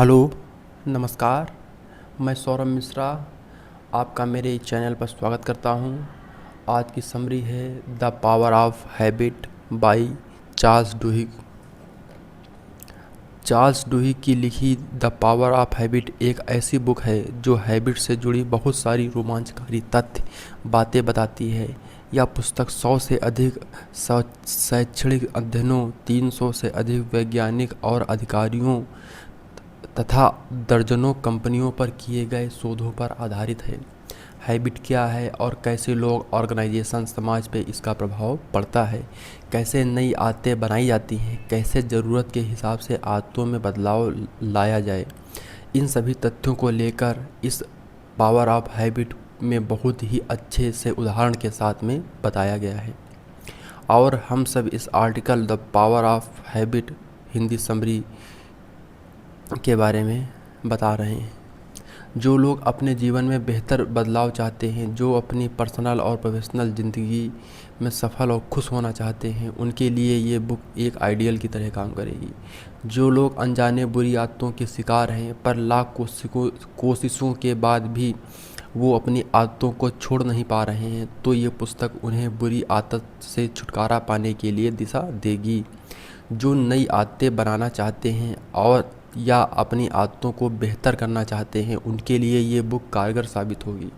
Hello, नमस्कार। मैं सौरभ मिश्रा आपका मेरे चैनल पर स्वागत करता हूं। आज की समरी है the power of habit by Charles Duhigg. Charles Duhigg की लिखी द पावर ऑफ हैबिट एक ऐसी बुक है जो हैबिट से जुड़ी बहुत सारी रोमांचकारी तथ्य बातें बताती है। यह पुस्तक 100 से अधिक शैक्षणिक अध्ययनों, 300 से अधिक वैज्ञानिक और अधिकारियों तथा दर्जनों कंपनियों पर किए गए शोधों पर आधारित है। हैबिट क्या है और कैसे लोग, ऑर्गेनाइजेशन, समाज पे इसका प्रभाव पड़ता है, कैसे नई आदतें बनाई जाती हैं, कैसे ज़रूरत के हिसाब से आदतों में बदलाव लाया जाए, इन सभी तथ्यों को लेकर इस पावर ऑफ हैबिट में बहुत ही अच्छे से उदाहरण के साथ में बताया गया है। और हम सब इस article the power of habit Hindi summary के बारे में बता रहे हैं। जो लोग अपने जीवन में बेहतर बदलाव चाहते हैं, जो अपनी पर्सनल और प्रोफेशनल ज़िंदगी में सफल और खुश होना चाहते हैं, उनके लिए ये बुक एक आइडियल की तरह काम करेगी। जो लोग अनजाने बुरी आदतों के शिकार हैं पर लाख कोशिशों के बाद भी वो अपनी आदतों को छोड़ नहीं पा रहे हैं, तो ये पुस्तक उन्हें बुरी आदत से छुटकारा पाने के लिए दिशा देगी। जो नई आदतें बनाना चाहते हैं और या अपनी आदतों को बेहतर करना चाहते हैं, उनके लिए ये बुक कारगर साबित होगी।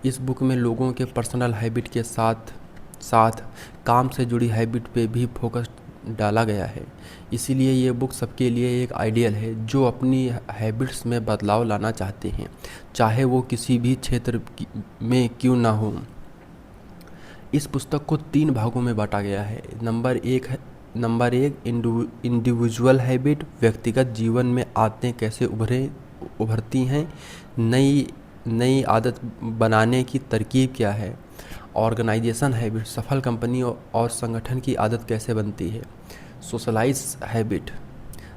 इस बुक में लोगों के पर्सनल हैबिट के साथ साथ काम से जुड़ी हैबिट पे भी फोकस डाला गया है। इसीलिए ये बुक सबके लिए एक आइडियल है जो अपनी हैबिट्स में बदलाव लाना चाहते हैं, चाहे वो किसी भी क्षेत्र में क्यों ना हो। इस पुस्तक को 3 भागों में बांटा गया है। नंबर एक इंडिविजुअल हैबिट, व्यक्तिगत जीवन में आदतें कैसे उभरती हैं, नई आदत बनाने की तरकीब क्या है। ऑर्गेनाइजेशन हैबिट, सफल कंपनी और संगठन की आदत कैसे बनती है। सोशलाइज हैबिट,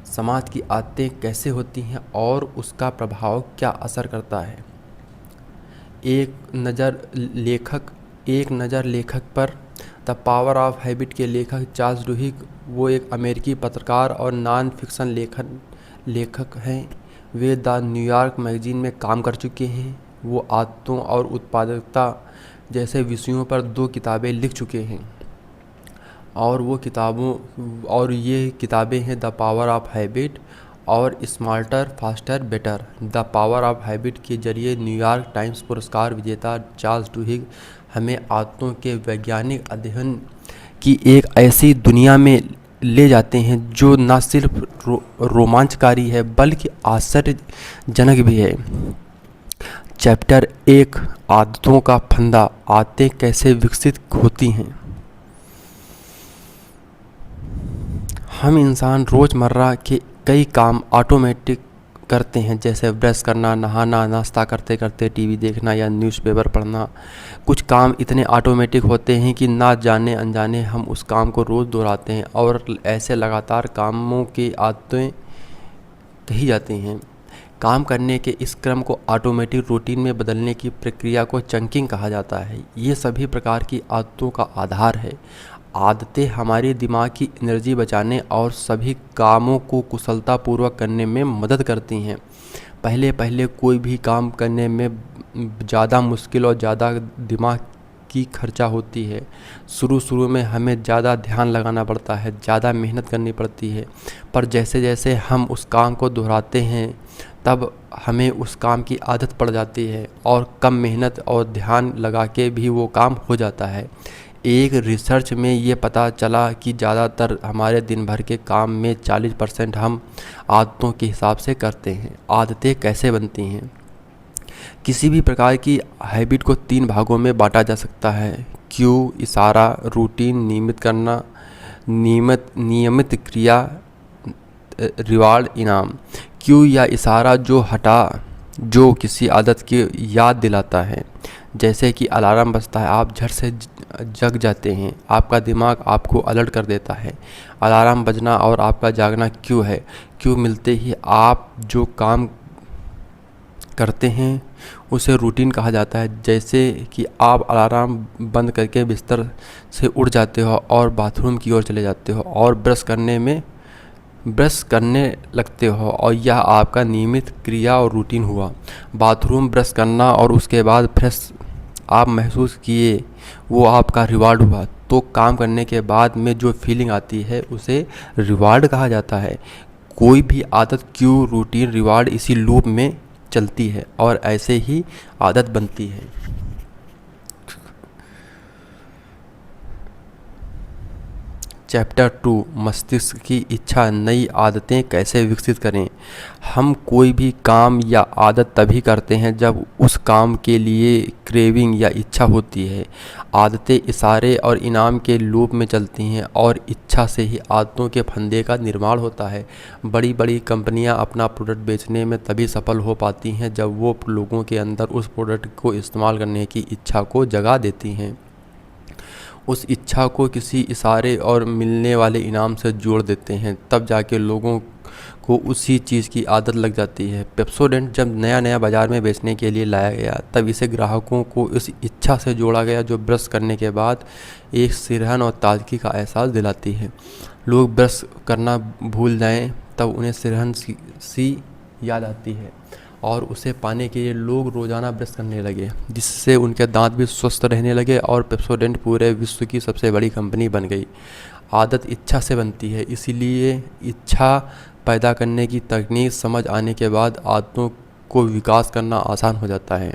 समाज की आदतें कैसे होती हैं और उसका प्रभाव क्या असर करता है। एक नज़र लेखक पर। द पावर ऑफ हैबिट के लेखक चार्ल्स डुहिग, वो एक अमेरिकी पत्रकार और नॉन फिक्शन लेखक हैं। वे द न्यूयॉर्क मैगजीन में काम कर चुके हैं। वो आदतों और उत्पादकता जैसे विषयों पर 2 किताबें लिख चुके हैं और ये किताबें हैं द पावर ऑफ हैबिट और smarter faster better. The power of habit के जरिए न्यूयॉर्क टाइम्स पुरस्कार विजेता चार्ल्स डुहिग हमें आदतों के वैज्ञानिक अध्ययन की एक ऐसी दुनिया में ले जाते हैं जो न सिर्फ रोमांचकारी है बल्कि आश्चर्यजनक भी है। चैप्टर 1, आदतों का फंदा, आदतें कैसे विकसित होती हैं। हम इंसान रोज़मर्रा के कई काम ऑटोमेटिक करते हैं, जैसे ब्रश करना, नहाना, नाश्ता करते करते टीवी देखना या न्यूज़पेपर पढ़ना। कुछ काम इतने ऑटोमेटिक होते हैं कि ना जाने अनजाने हम उस काम को रोज़ दोहराते हैं और ऐसे लगातार कामों की आदतें कही जाती हैं। काम करने के इस क्रम को ऑटोमेटिक रूटीन में बदलने की प्रक्रिया को चंकिंग कहा जाता है। ये सभी प्रकार की आदतों का आधार है। आदतें हमारे दिमाग की एनर्जी बचाने और सभी कामों को कुशलतापूर्वक करने में मदद करती हैं। पहले कोई भी काम करने में ज़्यादा मुश्किल और ज़्यादा दिमाग की खर्चा होती है। शुरू में हमें ज़्यादा ध्यान लगाना पड़ता है, ज़्यादा मेहनत करनी पड़ती है, पर जैसे जैसे हम उस काम को दोहराते हैं तब हमें उस काम की आदत पड़ जाती है और कम मेहनत और ध्यान लगा के भी वो काम हो जाता है। एक रिसर्च में ये पता चला कि ज़्यादातर हमारे दिन भर के काम में 40% हम आदतों के हिसाब से करते हैं। आदतें कैसे बनती हैं। किसी भी प्रकार की हैबिट को 3 भागों में बांटा जा सकता है। क्यू, इशारा, रूटीन, नियमित करना, नियमित क्रिया, रिवार्ड, इनाम। क्यू या इशारा जो किसी आदत की याद दिलाता है। जैसे कि अलार्म बजता है, आप झट से जग जाते हैं, आपका दिमाग आपको अलर्ट कर देता है। अलार्म बजना और आपका जागना क्यू है। क्यू मिलते ही आप जो काम करते हैं उसे रूटीन कहा जाता है। जैसे कि आप अलार्म बंद करके बिस्तर से उठ जाते हो और बाथरूम की ओर चले जाते हो और ब्रश करने में ब्रश करने लगते हो और यह आपका नियमित क्रिया और रूटीन हुआ। बाथरूम ब्रश करना और उसके बाद फ्रेश आप महसूस किए, वो आपका रिवार्ड हुआ। तो काम करने के बाद में जो फीलिंग आती है उसे रिवार्ड कहा जाता है। कोई भी आदत, क्यों, रूटीन, रिवार्ड इसी लूप में चलती है और ऐसे ही आदत बनती है। चैप्टर 2, मस्तिष्क की इच्छा, नई आदतें कैसे विकसित करें। हम कोई भी काम या आदत तभी करते हैं जब उस काम के लिए क्रेविंग या इच्छा होती है। आदतें इशारे और इनाम के लूप में चलती हैं और इच्छा से ही आदतों के फंदे का निर्माण होता है। बड़ी बड़ी कंपनियां अपना प्रोडक्ट बेचने में तभी सफल हो पाती हैं जब वो लोगों के अंदर उस प्रोडक्ट को इस्तेमाल करने की इच्छा को जगा देती हैं। उस इच्छा को किसी इशारे और मिलने वाले इनाम से जोड़ देते हैं, तब जाके लोगों को उसी चीज़ की आदत लग जाती है। पेप्सोडेंट जब नया नया बाज़ार में बेचने के लिए लाया गया, तब इसे ग्राहकों को उस इच्छा से जोड़ा गया जो ब्रश करने के बाद एक सिरहन और ताजगी का एहसास दिलाती है। लोग ब्रश करना भूल जाएं, तब उन्हें सिरहन सी याद आती है और उसे पाने के लिए लोग रोज़ाना ब्रश करने लगे, जिससे उनके दांत भी स्वस्थ रहने लगे और पेप्सोडेंट पूरे विश्व की सबसे बड़ी कंपनी बन गई। आदत इच्छा से बनती है, इसीलिए इच्छा पैदा करने की तकनीक समझ आने के बाद आदतों को विकास करना आसान हो जाता है।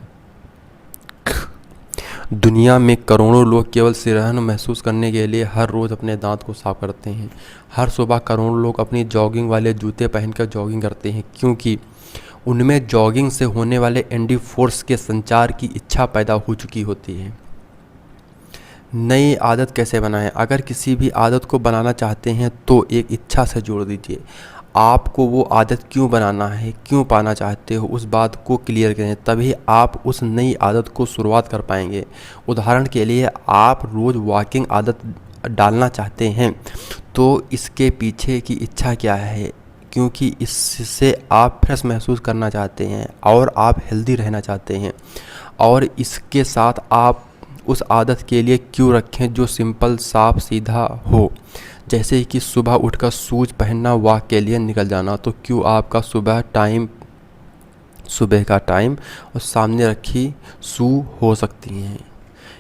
दुनिया में करोड़ों लोग केवल सिरहन महसूस करने के लिए हर रोज़ अपने दांत को साफ करते हैं। हर सुबह करोड़ों लोग अपनी जॉगिंग वाले जूते पहनकर जॉगिंग करते हैं, क्योंकि उनमें जॉगिंग से होने वाले एंडोर्फिन्स के संचार की इच्छा पैदा हो चुकी होती है। नई आदत कैसे बनाएं? अगर किसी भी आदत को बनाना चाहते हैं तो एक इच्छा से जोड़ दीजिए। आपको वो आदत क्यों बनाना है, क्यों पाना चाहते हो, उस बात को क्लियर करें, तभी आप उस नई आदत को शुरुआत कर पाएंगे। उदाहरण के लिए, आप रोज़ वॉकिंग आदत डालना चाहते हैं तो इसके पीछे की इच्छा क्या है? क्योंकि इससे आप फ्रेश महसूस करना चाहते हैं और आप हेल्दी रहना चाहते हैं। और इसके साथ आप उस आदत के लिए क्यों रखें जो सिंपल, साफ, सीधा हो, जैसे कि सुबह उठकर शूज पहनना, वॉक के लिए निकल जाना। तो क्यों आपका सुबह का टाइम और सामने रखी शू हो सकती हैं।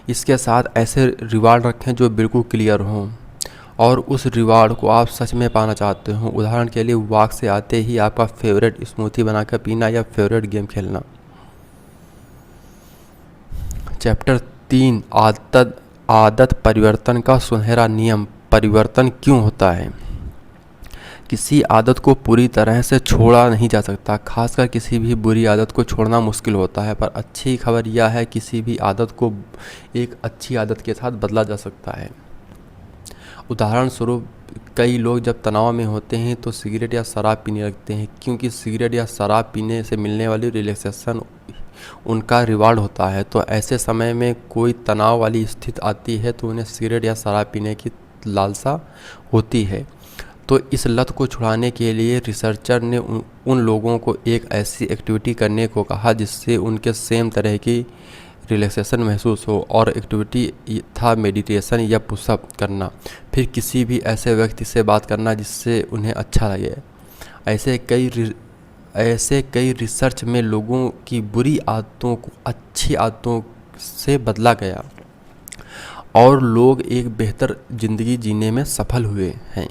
इसके साथ ऐसे रिवार्ड रखें जो बिल्कुल क्लियर हों और उस रिवार्ड को आप सच में पाना चाहते हो। उदाहरण के लिए, वॉक से आते ही आपका फेवरेट स्मूथी बनाकर पीना या फेवरेट गेम खेलना। चैप्टर 3, आदत परिवर्तन का सुनहरा नियम। परिवर्तन क्यों होता है? किसी आदत को पूरी तरह से छोड़ा नहीं जा सकता, खासकर किसी भी बुरी आदत को छोड़ना मुश्किल होता है। पर अच्छी खबर यह है, किसी भी आदत को एक अच्छी आदत के साथ बदला जा सकता है। उदाहरण स्वरूप, कई लोग जब तनाव में होते हैं तो सिगरेट या शराब पीने लगते हैं, क्योंकि सिगरेट या शराब पीने से मिलने वाली रिलैक्सेशन उनका रिवार्ड होता है। तो ऐसे समय में कोई तनाव वाली स्थिति आती है तो उन्हें सिगरेट या शराब पीने की लालसा होती है। तो इस लत को छुड़ाने के लिए रिसर्चर ने उन लोगों को एक ऐसी एक्टिविटी करने को कहा जिससे उनके सेम तरह की रिलैक्सेशन महसूस हो, और एक्टिविटी था मेडिटेशन या पुशअप करना, फिर किसी भी ऐसे व्यक्ति से बात करना जिससे उन्हें अच्छा लगे। ऐसे कई रिसर्च में लोगों की बुरी आदतों को अच्छी आदतों से बदला गया और लोग एक बेहतर ज़िंदगी जीने में सफल हुए हैं।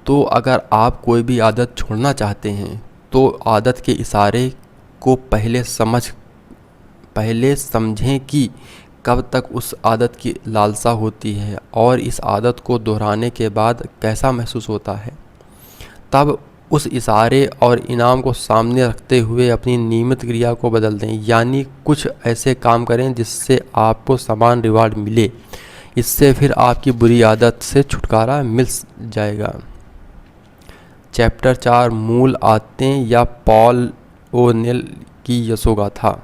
तो अगर आप कोई भी आदत छोड़ना चाहते हैं तो आदत के इशारे को पहले समझें कि कब तक उस आदत की लालसा होती है और इस आदत को दोहराने के बाद कैसा महसूस होता है। तब उस इशारे और इनाम को सामने रखते हुए अपनी नियमित क्रिया को बदल दें, यानी कुछ ऐसे काम करें जिससे आपको समान रिवार्ड मिले। इससे फिर आपकी बुरी आदत से छुटकारा मिल जाएगा। चैप्टर 4, मूल आदतें या पॉल ओनेल की यशोगाथा।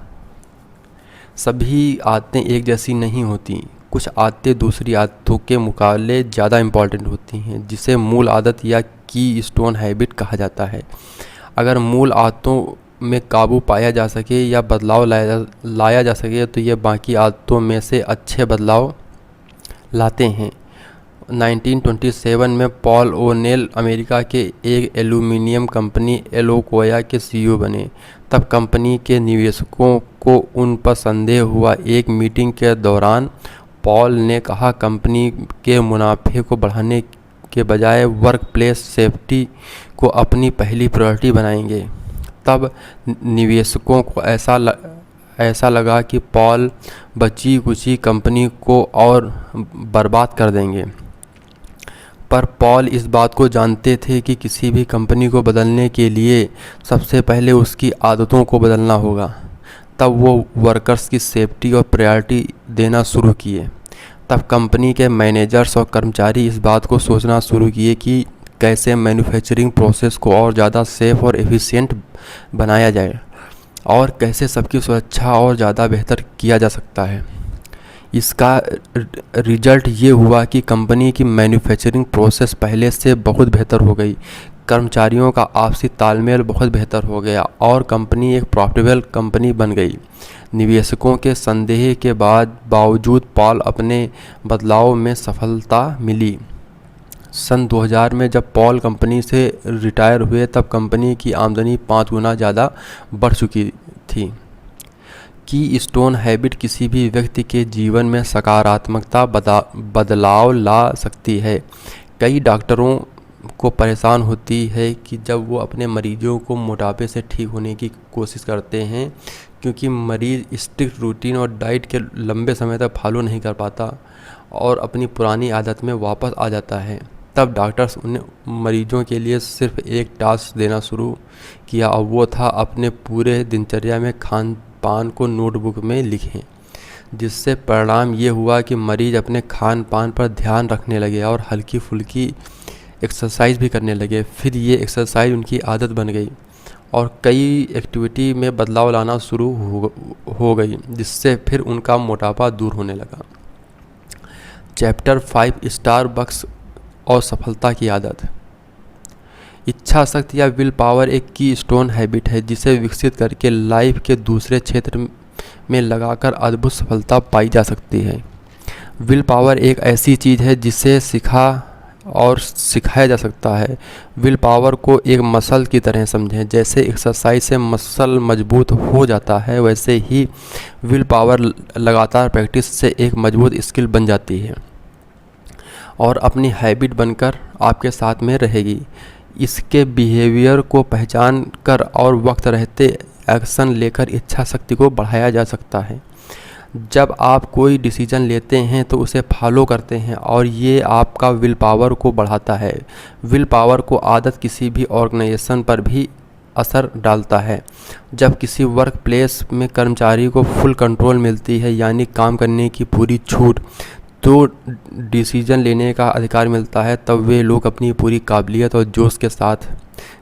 सभी आदतें एक जैसी नहीं होती। कुछ आदतें दूसरी आदतों के मुकाबले ज़्यादा इम्पॉर्टेंट होती हैं, जिसे मूल आदत या की स्टोन हैबिट कहा जाता है। अगर मूल आदतों में काबू पाया जा सके या बदलाव लाया जा सके तो ये बाकी आदतों में से अच्छे बदलाव लाते हैं। 1927 में पॉल ओनेल अमेरिका के एक एल्यूमीनियम कंपनी एलोकोया के सीईओ बने। तब कंपनी के निवेशकों को उन पर संदेह हुआ। एक मीटिंग के दौरान पॉल ने कहा, कंपनी के मुनाफे को बढ़ाने के बजाय वर्क प्लेस सेफ्टी को अपनी पहली प्रायोरिटी बनाएंगे। तब निवेशकों को ऐसा लगा कि पॉल बची कुची कंपनी को और बर्बाद कर देंगे। पर पॉल इस बात को जानते थे कि किसी भी कंपनी को बदलने के लिए सबसे पहले उसकी आदतों को बदलना होगा। तब वो वर्कर्स की सेफ्टी और प्रायोरिटी देना शुरू किए। तब कंपनी के मैनेजर्स और कर्मचारी इस बात को सोचना शुरू किए कि कैसे मैन्युफैक्चरिंग प्रोसेस को और ज़्यादा सेफ और एफिशिएंट बनाया जाए और कैसे सबकी सुरक्षा और ज़्यादा बेहतर किया जा सकता है। इसका रिजल्ट ये हुआ कि कंपनी की मैन्युफैक्चरिंग प्रोसेस पहले से बहुत बेहतर हो गई, कर्मचारियों का आपसी तालमेल बहुत बेहतर हो गया और कंपनी एक प्रॉफिटेबल कंपनी बन गई। निवेशकों के संदेह के बावजूद पॉल अपने बदलाव में सफलता मिली। सन 2000 में जब पॉल कंपनी से रिटायर हुए तब कंपनी की आमदनी 5 गुना ज़्यादा बढ़ चुकी थी। की स्टोन हैबिट किसी भी व्यक्ति के जीवन में सकारात्मकता बदलाव ला सकती है। कई डॉक्टरों को परेशान होती है कि जब वो अपने मरीजों को मोटापे से ठीक होने की कोशिश करते हैं, क्योंकि मरीज स्ट्रिक्ट रूटीन और डाइट के लंबे समय तक फॉलो नहीं कर पाता और अपनी पुरानी आदत में वापस आ जाता है। तब डॉक्टर्स उन्हें मरीजों के लिए सिर्फ एक टास्क देना शुरू किया और वो था अपने पूरे दिनचर्या में खान पान को नोटबुक में लिखें। जिससे परिणाम ये हुआ कि मरीज अपने खान पान पर ध्यान रखने लगे और हल्की फुल्की एक्सरसाइज भी करने लगे। फिर ये एक्सरसाइज उनकी आदत बन गई और कई एक्टिविटी में बदलाव लाना शुरू हो गई, जिससे फिर उनका मोटापा दूर होने लगा। चैप्टर 5 स्टारबक्स और सफलता की आदत। इच्छा शक्ति या विल पावर एक की स्टोन हैबिट है जिसे विकसित करके लाइफ के दूसरे क्षेत्र में लगाकर अद्भुत सफलता पाई जा सकती है। विल पावर एक ऐसी चीज़ है जिसे सिखाया जा सकता है। विल पावर को एक मसल की तरह समझें। जैसे एक्सरसाइज से मसल मजबूत हो जाता है, वैसे ही विल पावर लगातार प्रैक्टिस से एक मजबूत स्किल बन जाती है और अपनी हैबिट बनकर आपके साथ में रहेगी। इसके बिहेवियर को पहचान कर और वक्त रहते एक्शन लेकर इच्छा शक्ति को बढ़ाया जा सकता है। जब आप कोई डिसीजन लेते हैं तो उसे फॉलो करते हैं और ये आपका विल पावर को बढ़ाता है। विल पावर को आदत किसी भी ऑर्गेनाइजेशन पर भी असर डालता है। जब किसी वर्क प्लेस में कर्मचारी को फुल कंट्रोल मिलती है, यानी काम करने की पूरी छूट, तो डिसीजन लेने का अधिकार मिलता है, तब वे लोग अपनी पूरी काबिलियत और जोश के साथ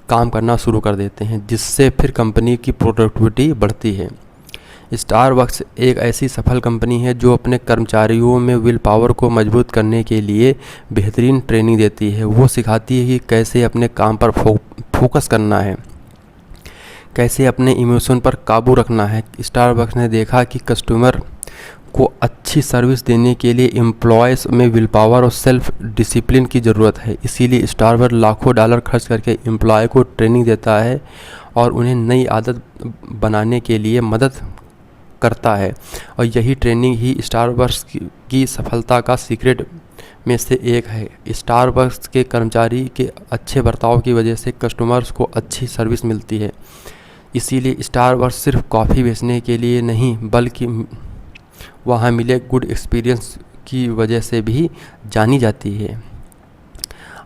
काम करना शुरू कर देते हैं, जिससे फिर कंपनी की प्रोडक्टिविटी बढ़ती है। स्टारबक्स एक ऐसी सफल कंपनी है जो अपने कर्मचारियों में विल पावर को मजबूत करने के लिए बेहतरीन ट्रेनिंग देती है। वो सिखाती है कि कैसे अपने काम पर फोकस करना है, कैसे अपने इमोशन पर काबू रखना है। स्टारबक्स ने देखा कि कस्टमर को अच्छी सर्विस देने के लिए एम्प्लॉयज़ में विल पावर और सेल्फ डिसिप्लिन की ज़रूरत है। इसीलिए स्टारबक्स लाखों डॉलर खर्च करके एम्प्लॉय को ट्रेनिंग देता है और उन्हें नई आदत बनाने के लिए मदद करता है। और यही ट्रेनिंग ही स्टारबक्स की सफलता का सीक्रेट में से एक है। स्टारबक्स के कर्मचारी के अच्छे बर्ताव की वजह से कस्टमर्स को अच्छी सर्विस मिलती है। इसीलिए स्टारबक्स सिर्फ कॉफ़ी बेचने के लिए नहीं, बल्कि वहाँ मिले गुड एक्सपीरियंस की वजह से भी जानी जाती है।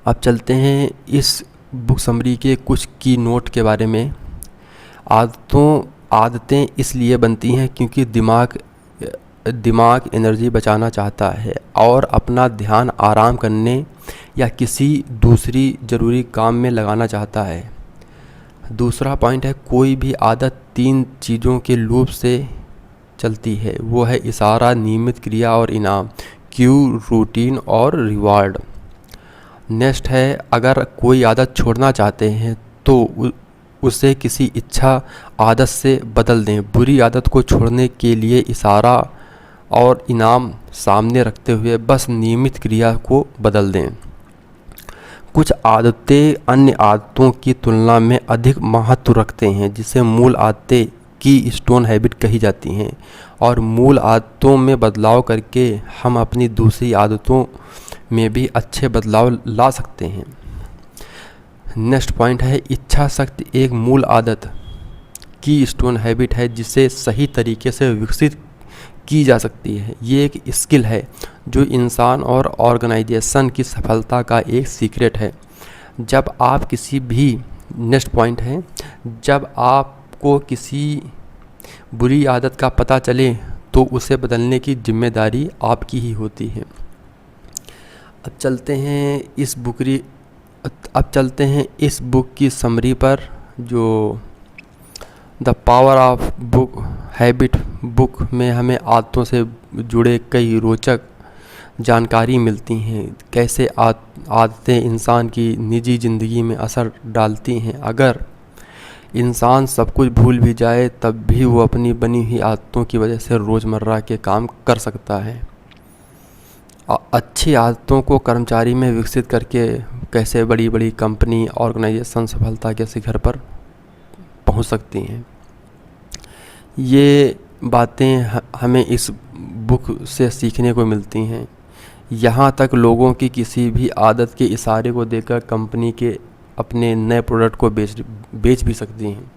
अब चलते हैं इस बुक समरी के कुछ की नोट के बारे में। आदतें इसलिए बनती हैं क्योंकि दिमाग एनर्जी बचाना चाहता है और अपना ध्यान आराम करने या किसी दूसरी ज़रूरी काम में लगाना चाहता है। दूसरा पॉइंट है, कोई भी आदत 3 चीज़ों के लूप से चलती है। वो है इशारा, नियमित क्रिया और इनाम, क्यू, रूटीन और रिवार्ड। नेक्स्ट है, अगर कोई आदत छोड़ना चाहते हैं तो उसे किसी इच्छा आदत से बदल दें। बुरी आदत को छोड़ने के लिए इशारा और इनाम सामने रखते हुए बस नियमित क्रिया को बदल दें। कुछ आदतें अन्य आदतों की तुलना में अधिक महत्व रखते हैं, जिसे मूल आदतें की स्टोन हैबिट कही जाती हैं, और मूल आदतों में बदलाव करके हम अपनी दूसरी आदतों में भी अच्छे बदलाव ला सकते हैं। नेक्स्ट पॉइंट है, इच्छा शक्ति एक मूल आदत की स्टोन हैबिट है जिसे सही तरीके से विकसित की जा सकती है। ये एक स्किल है जो इंसान और ऑर्गेनाइजेशन की सफलता का एक सीक्रेट है। जब आप किसी भी नेक्स्ट पॉइंट है, जब आपको किसी बुरी आदत का पता चले तो उसे बदलने की जिम्मेदारी आपकी ही होती है। अब चलते हैं इस बुक की समरी पर, जो the power of book habit book में हमें आदतों से जुड़े कई रोचक जानकारी मिलती हैं। कैसे आदतें इंसान की निजी ज़िंदगी में असर डालती हैं। अगर इंसान सब कुछ भूल भी जाए तब भी वो अपनी बनी हुई आदतों की वजह से रोज़मर्रा के काम कर सकता है। अच्छी आदतों को कर्मचारी में विकसित करके कैसे बड़ी बड़ी कंपनी ऑर्गेनाइजेशन सफलता के शिखर पर पहुंच सकती हैं। ये बातें हमें इस बुक से सीखने को मिलती हैं। यहाँ तक लोगों की किसी भी आदत के इशारे को देखकर कंपनी के अपने नए प्रोडक्ट को बेच भी सकती हैं।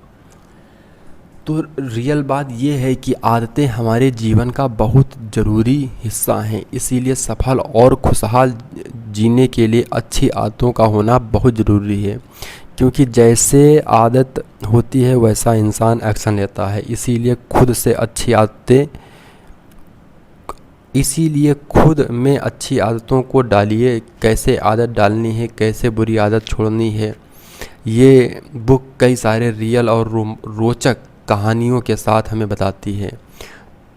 तो रियल बात ये है कि आदतें हमारे जीवन का बहुत ज़रूरी हिस्सा हैं। इसीलिए सफल और खुशहाल जीने के लिए अच्छी आदतों का होना बहुत ज़रूरी है, क्योंकि जैसे आदत होती है वैसा इंसान एक्शन लेता है। इसीलिए खुद में अच्छी आदतों को डालिए। कैसे आदत डालनी है, कैसे बुरी आदत छोड़नी है, ये बुक कई सारे रियल और रोचक कहानियों के साथ हमें बताती है।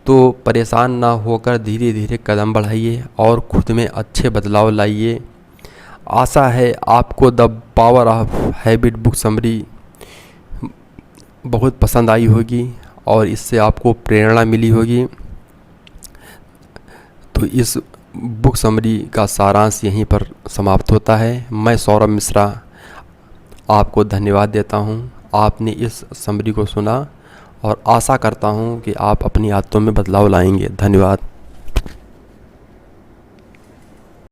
तो परेशान ना होकर धीरे धीरे कदम बढ़ाइए और खुद में अच्छे बदलाव लाइए। आशा है आपको the power of habit book summary बहुत पसंद आई होगी और इससे आपको प्रेरणा मिली होगी। तो इस बुक समरी का सारांश यहीं पर समाप्त होता है। मैं सौरभ मिश्रा आपको धन्यवाद देता हूं। आपने इस समरी को सुना और आशा करता हूं कि आप अपनी आदतों में बदलाव लाएंगे। धन्यवाद।